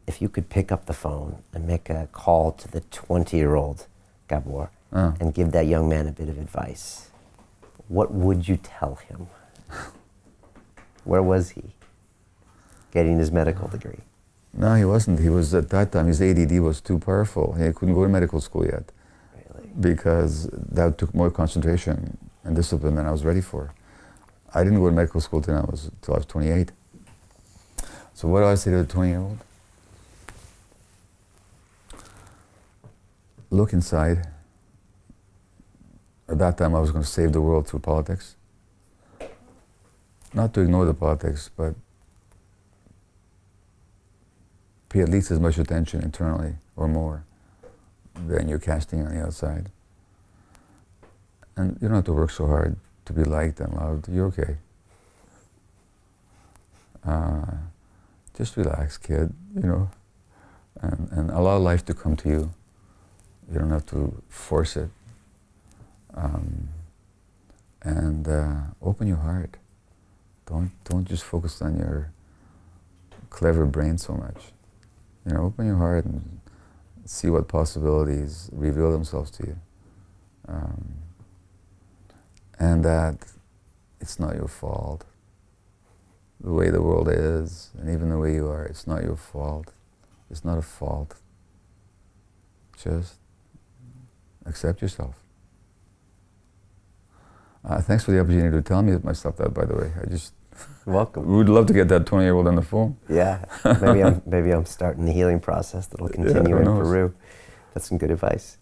if you could pick up the phone and make a call to the 20-year-old Gabor and give that young man a bit of advice, what would you tell him? Where was he? Getting his medical degree. No, he wasn't. He was, at that time, his ADD was too powerful. He couldn't go to medical school yet. Really? Because that took more concentration and discipline than I was ready for. I didn't go to medical school till I was 28. So what do I say to the 20-year-old? Look inside. At that time, I was going to save the world through politics. Not to ignore the politics, but pay at least as much attention internally or more than you're casting on the outside. And you don't have to work so hard to be liked and loved. You're okay. Just relax, kid, you know, and allow life to come to you. You don't have to force it. And open your heart. Don't just focus on your clever brain so much. You know, open your heart and see what possibilities reveal themselves to you. And that it's not your fault. The way the world is, and even the way you are, it's not your fault. It's not a fault. Just accept yourself. Thanks for the opportunity to tell me myself that, by the way. Welcome. We would love to get that 20-year-old on the phone. Yeah, maybe I'm starting the healing process that'll continue in Peru. That's some good advice.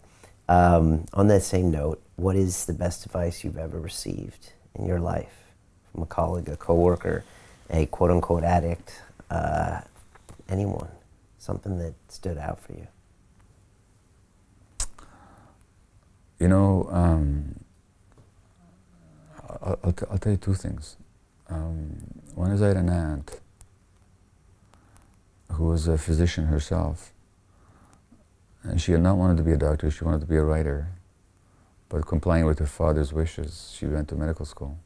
On that same note, what is the best advice you've ever received in your life from a colleague, a coworker, a quote-unquote addict, anyone? Something that stood out for you? You know, I'll tell you two things. One is I had an aunt who was a physician herself, and she had not wanted to be a doctor, she wanted to be a writer, but complying with her father's wishes, she went to medical school.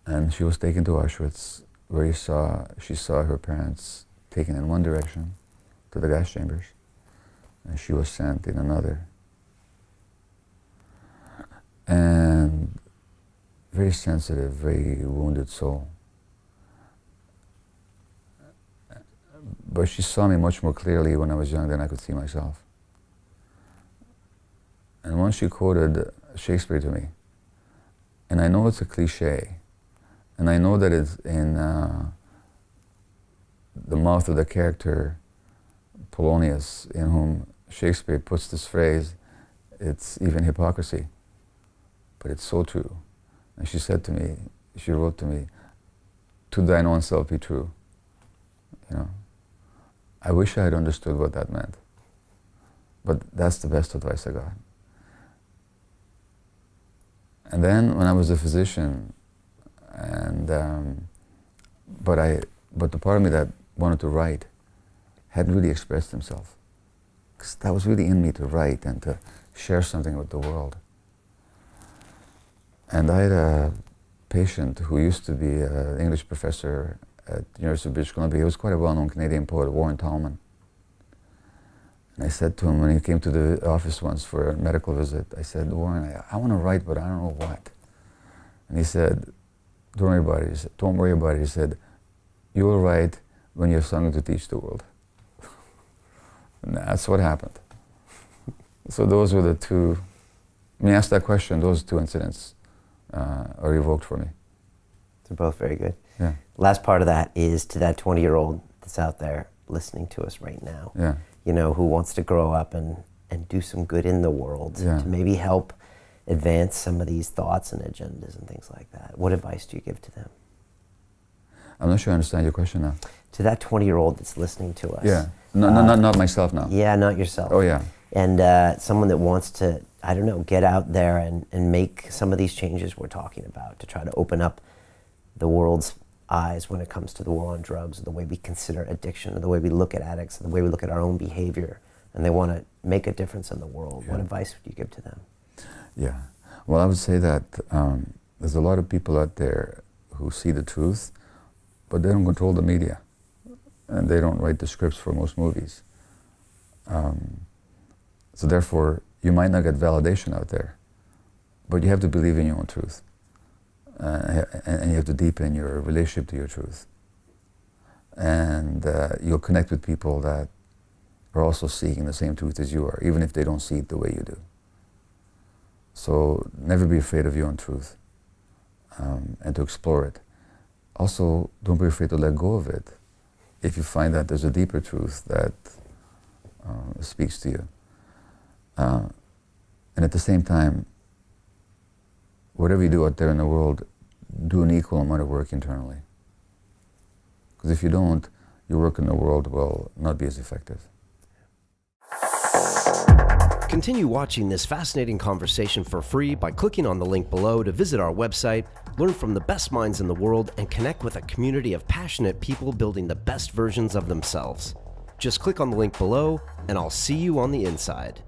And she was taken to Auschwitz, where she saw her parents taken in one direction, to the gas chambers, and she was sent in another. And very sensitive, very wounded soul. But she saw me much more clearly when I was young than I could see myself. And once she quoted Shakespeare to me, and I know it's a cliche, and I know that it's in the mouth of the character Polonius, in whom Shakespeare puts this phrase, it's even hypocrisy, but it's so true. And she said to me, she wrote to me, to thine own self be true. You know, I wish I had understood what that meant, but that's the best advice I got. And then when I was a physician, and but the part of me that wanted to write hadn't really expressed himself, because that was really in me, to write and to share something with the world. And I had a patient who used to be an English professor at the University of British Columbia. He was quite a well-known Canadian poet, Warren Tallman. And I said to him, when he came to the office once for a medical visit, I said, Warren, I want to write, but I don't know what. And he said, don't worry about it. He said, don't worry about it. He said, you will write when you have something to teach the world. And that's what happened. So those were the two, when you ask that question, those two incidents are evoked for me. They're both very good. Yeah. Last part of that is to that 20-year-old that's out there listening to us right now. Yeah. You know, who wants to grow up and do some good in the world, to maybe help advance some of these thoughts and agendas and things like that. What advice do you give to them? I'm not sure I understand your question now. To that 20-year-old that's listening to us. Yeah, not myself now. Yeah, not yourself. Oh yeah. And someone that wants to, I don't know, get out there and make some of these changes we're talking about, to try to open up the world's eyes when it comes to the war on drugs, or the way we consider addiction, or the way we look at addicts, or the way we look at our own behavior, and they want to make a difference in the world. What advice would you give to them? Yeah, well, I would say that there's a lot of people out there who see the truth, but they don't control the media. and they don't write the scripts for most movies. So therefore, you might not get validation out there, but you have to believe in your own truth. And you have to deepen your relationship to your truth. And you'll connect with people that are also seeking the same truth as you are, even if they don't see it the way you do. So never be afraid of your own truth, and to explore it. Also, don't be afraid to let go of it if you find that there's a deeper truth that speaks to you. And at the same time, whatever you do out there in the world, do an equal amount of work internally. Because if you don't, your work in the world will not be as effective. Continue watching this fascinating conversation for free by clicking on the link below to visit our website, learn from the best minds in the world, and connect with a community of passionate people building the best versions of themselves. Just click on the link below, and I'll see you on the inside.